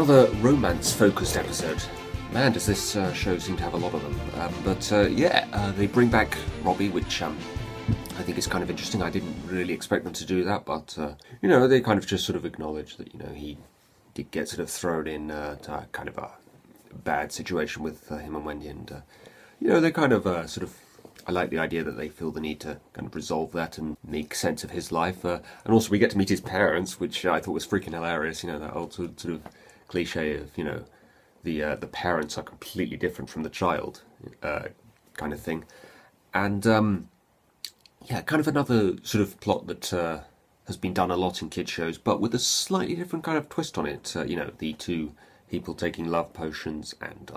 Another romance-focused episode. Man, does this show seem to have a lot of them. They bring back Robbie, which I think is kind of interesting. I didn't really expect them to do that, but, they kind of just sort of acknowledge that, he did get sort of thrown in to kind of a bad situation with him and Wendy, and, they kind of I like the idea that they feel the need to kind of resolve that and make sense of his life. And also we get to meet his parents, which I thought was freaking hilarious, that old sort of cliche of, the parents are completely different from the child kind of thing. And, kind of another sort of plot that has been done a lot in kids' shows, but with a slightly different kind of twist on it. The two people taking love potions and...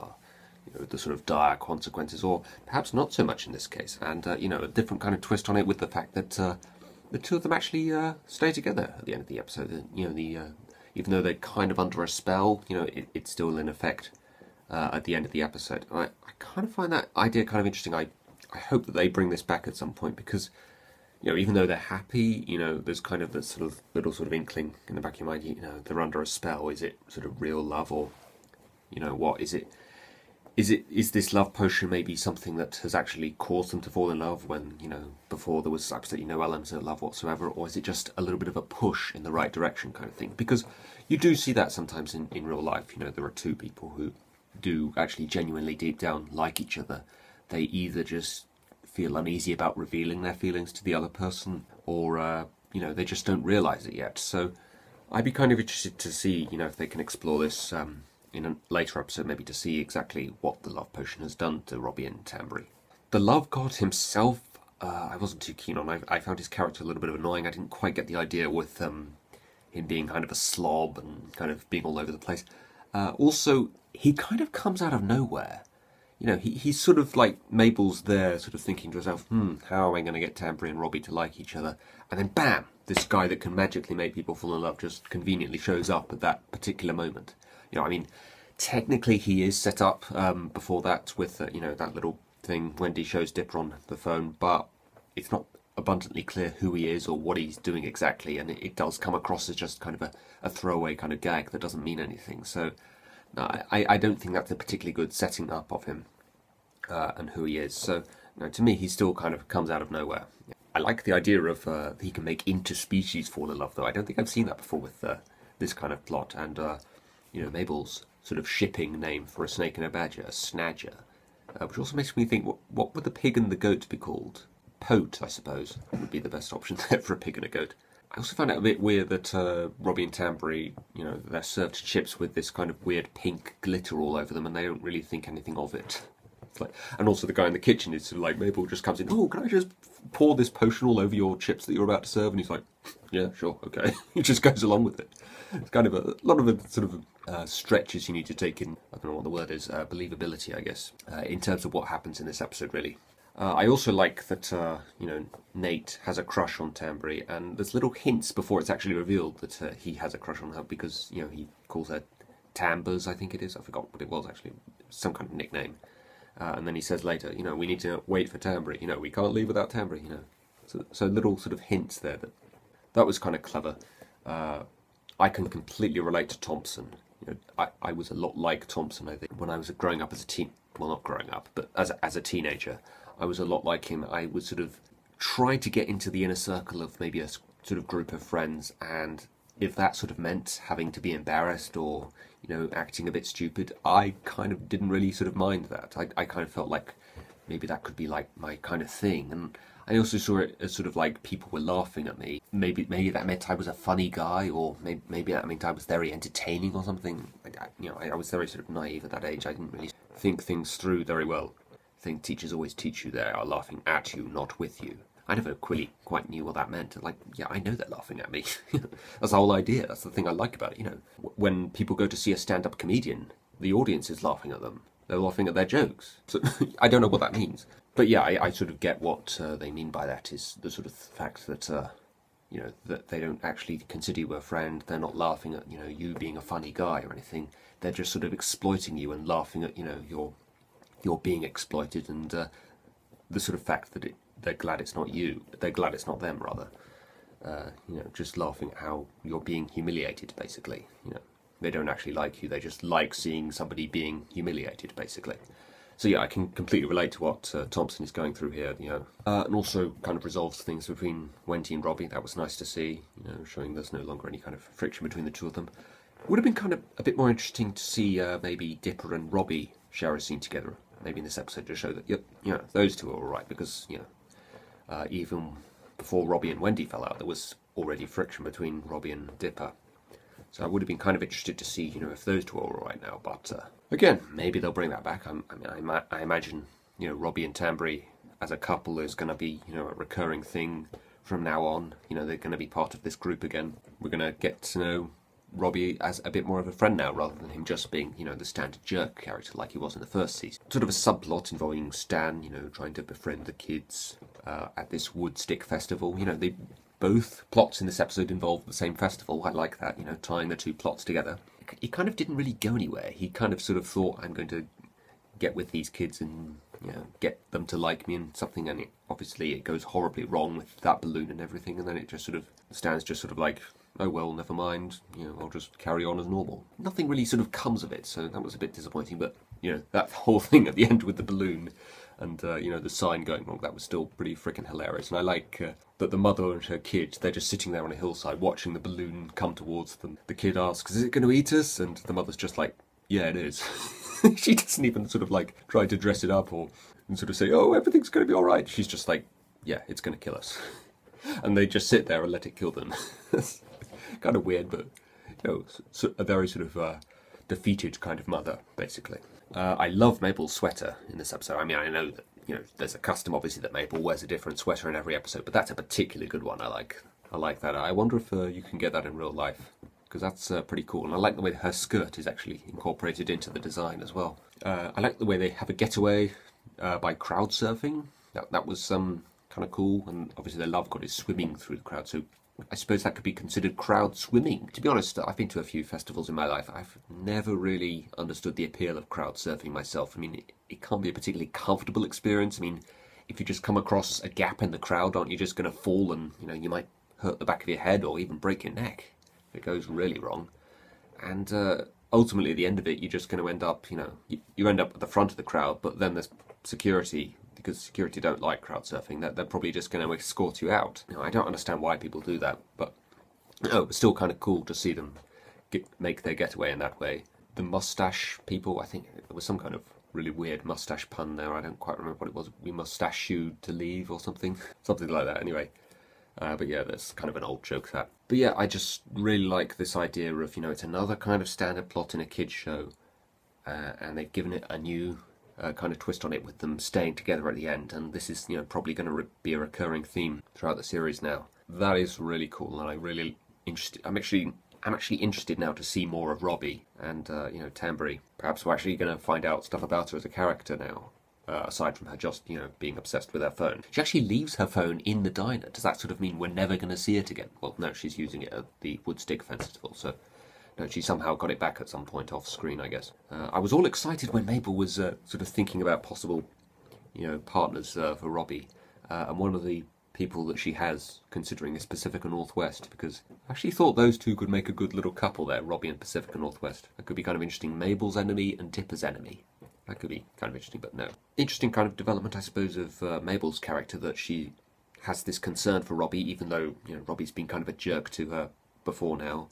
the sort of dire consequences, or perhaps not so much in this case, and a different kind of twist on it with the fact that the two of them actually stay together at the end of the episode. Even though they're kind of under a spell, it's still in effect at the end of the episode. I kind of find that idea kind of interesting. I hope that they bring this back at some point, because even though they're happy, there's kind of this sort of little sort of inkling in the back of your mind. They're under a spell. Is it sort of real love, or what is it? Is this love potion maybe something that has actually caused them to fall in love when, before there was absolutely no elements of love whatsoever, or is it just a little bit of a push in the right direction kind of thing? Because you do see that sometimes in real life. There are two people who do actually genuinely deep down like each other. They either just feel uneasy about revealing their feelings to the other person, or, they just don't realise it yet. So I'd be kind of interested to see, if they can explore this in a later episode, maybe to see exactly what the love potion has done to Robbie and Tambry. The love god himself, I wasn't too keen on. I found his character a little bit annoying. I didn't quite get the idea with him being kind of a slob and kind of being all over the place. Also, he kind of comes out of nowhere. He's sort of like Mabel's there, sort of thinking to herself, how am I going to get Tambry and Robbie to like each other? And then bam, this guy that can magically make people fall in love just conveniently shows up at that particular moment. Technically he is set up before that with, that little thing Wendy shows Dipper on the phone, but it's not abundantly clear who he is or what he's doing exactly, and it does come across as just kind of a throwaway kind of gag that doesn't mean anything. So no, I don't think that's a particularly good setting up of him and who he is. So to me, he still kind of comes out of nowhere. I like the idea of he can make interspecies fall in love, though. I don't think I've seen that before with this kind of plot, and... Mabel's sort of shipping name for a snake and a badger, a snadger, which also makes me think, what would the pig and the goat be called? Pote, I suppose, would be the best option there for a pig and a goat. I also found it a bit weird that Robbie and Tambry, they're served chips with this kind of weird pink glitter all over them, and they don't really think anything of it. It's like, and also the guy in the kitchen is sort of like, Mabel just comes in, oh, can I just pour this potion all over your chips that you're about to serve? And he's like, yeah, sure, okay. He just goes along with it. It's kind of a lot of the sort of stretches you need to take in, I don't know what the word is, believability, I guess, in terms of what happens in this episode, really. I also like that, Nate has a crush on Tambry, and there's little hints before it's actually revealed that he has a crush on her, because, he calls her Tambers, I think it is. I forgot what it was, actually. Some kind of nickname. And then he says later, we need to wait for Tambry. We can't leave without Tambry, So little sort of hints there. That was kind of clever. I can completely relate to Thompson. I was a lot like Thompson, I think, when I was growing up as a teen. Well, not growing up, but as a teenager. I was a lot like him. I would sort of try to get into the inner circle of maybe a sort of group of friends, and if that sort of meant having to be embarrassed or, acting a bit stupid, I kind of didn't really sort of mind that. I kind of felt like maybe that could be like my kind of thing, and I also saw it as sort of like people were laughing at me. Maybe that meant I was a funny guy, or maybe that meant I was very entertaining or something. I was very sort of naive at that age. I didn't really think things through very well. I think teachers always teach you they are laughing at you, not with you. I never really quite knew what that meant. Like, yeah, I know they're laughing at me. That's the whole idea. That's the thing I like about it. When people go to see a stand-up comedian, the audience is laughing at them. They're laughing at their jokes. So I don't know what that means. But yeah, I sort of get what they mean by that, is the sort of fact that, that they don't actually consider you a friend. They're not laughing at, you being a funny guy or anything. They're just sort of exploiting you and laughing at, you're being exploited, and the sort of fact that they're glad it's not you. They're glad it's not them, rather. Just laughing at how you're being humiliated, basically. they don't actually like you. They just like seeing somebody being humiliated, basically. So yeah, I can completely relate to what Thompson is going through here, and also kind of resolves things between Wendy and Robbie. That was nice to see, showing there's no longer any kind of friction between the two of them. Would have been kind of a bit more interesting to see maybe Dipper and Robbie share a scene together, maybe in this episode, to show that, yep, those two are all right, because, even before Robbie and Wendy fell out, there was already friction between Robbie and Dipper. So I would have been kind of interested to see, if those two are all right now. But again, maybe they'll bring that back. I imagine, Robbie and Tambry as a couple is going to be, a recurring thing from now on. They're going to be part of this group again. We're going to get to know Robbie as a bit more of a friend now, rather than him just being, the standard jerk character like he was in the first season. Sort of a subplot involving Stan, trying to befriend the kids at this Woodstick festival. They both plots in this episode involve the same festival. I like that, tying the two plots together. It kind of didn't really go anywhere. He kind of sort of thought, I'm going to get with these kids and, get them to like me and something, and obviously it goes horribly wrong with that balloon and everything, and then it just sort of, Stan's just sort of like, oh well, never mind, I'll just carry on as normal. Nothing really sort of comes of it, so that was a bit disappointing, but, that whole thing at the end with the balloon and, the sign going wrong, that was still pretty freaking hilarious. And I like that the mother and her kid, they're just sitting there on a hillside watching the balloon come towards them. The kid asks, is it going to eat us? And the mother's just like, yeah, it is. She doesn't even sort of like try to dress it up and sort of say, oh, everything's going to be all right. She's just like, yeah, it's going to kill us. And they just sit there and let it kill them. It's kind of weird, but, a very sort of defeated kind of mother, basically. I love Mabel's sweater in this episode. I mean, I know that, there's a custom, obviously, that Mabel wears a different sweater in every episode, but that's a particularly good one. I like that. I wonder if you can get that in real life, because that's pretty cool. And I like the way her skirt is actually incorporated into the design as well. I like the way they have a getaway by crowd surfing. That was kind of cool, and obviously their love god is swimming through the crowd, so I suppose that could be considered crowd swimming. To be honest, I've been to a few festivals in my life. I've never really understood the appeal of crowd surfing myself. I mean, it can't be a particularly comfortable experience. I mean, if you just come across a gap in the crowd, aren't you just going to fall and, you might hurt the back of your head or even break your neck if it goes really wrong. And ultimately, at the end of it, you're just going to end up, you end up at the front of the crowd, but then there's security, because security don't like crowd surfing, that they're probably just going to escort you out. I don't understand why people do that, but it's still kind of cool to see them make their getaway in that way. The mustache people, I think there was some kind of really weird mustache pun there. I don't quite remember what it was. We mustache you to leave or something. Something like that, anyway. But yeah, that's kind of an old joke, that. But yeah, I just really like this idea of, it's another kind of standard plot in a kid's show, and they've given it a new kind of twist on it with them staying together at the end, and this is probably going to be a recurring theme throughout the series now. That is really cool, and I'm actually interested now to see more of Robbie and Tambry. Perhaps we're actually going to find out stuff about her as a character now, aside from her just being obsessed with her phone. She actually leaves her phone in the diner. Does that sort of mean we're never going to see it again? Well, no, she's using it at the Woodstick Festival, so no, she somehow got it back at some point off screen, I guess. I was all excited when Mabel was sort of thinking about possible, partners for Robbie, and one of the people that she has considering is Pacifica Northwest, because I actually thought those two could make a good little couple there, Robbie and Pacifica Northwest. That could be kind of interesting. Mabel's enemy and Dipper's enemy. That could be kind of interesting, but no. Interesting kind of development, I suppose, of Mabel's character, that she has this concern for Robbie, even though Robbie's been kind of a jerk to her before now.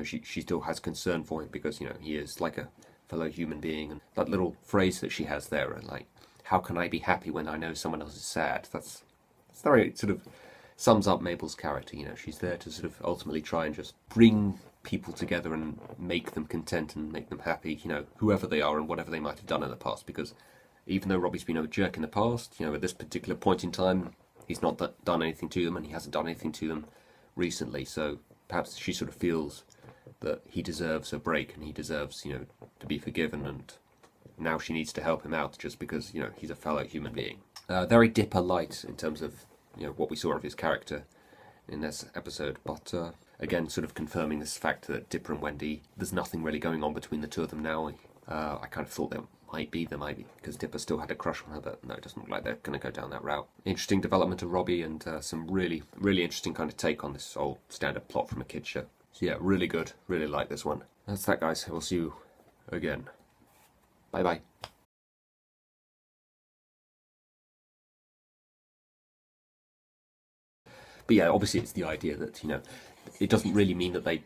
She still has concern for him because, he is like a fellow human being. And that little phrase that she has there, like, how can I be happy when I know someone else is sad? That's very sort of sums up Mabel's character. She's there to sort of ultimately try and just bring people together and make them content and make them happy, whoever they are and whatever they might have done in the past. Because even though Robbie's been a jerk in the past, at this particular point in time, he's not done anything to them, and he hasn't done anything to them recently. So perhaps she sort of feels that he deserves a break and he deserves, to be forgiven, and now she needs to help him out just because, he's a fellow human being. Very Dipper light in terms of, what we saw of his character in this episode, but again, sort of confirming this fact that Dipper and Wendy, there's nothing really going on between the two of them now. I kind of thought there might be, because Dipper still had a crush on her, but no, it doesn't look like they're going to go down that route. Interesting development of Robbie, and some really, really interesting kind of take on this old standard plot from a kid's show. So yeah, really good. Really like this one. That's that, guys. We'll see you again. Bye bye. But yeah, obviously it's the idea that, you know, it doesn't really mean that they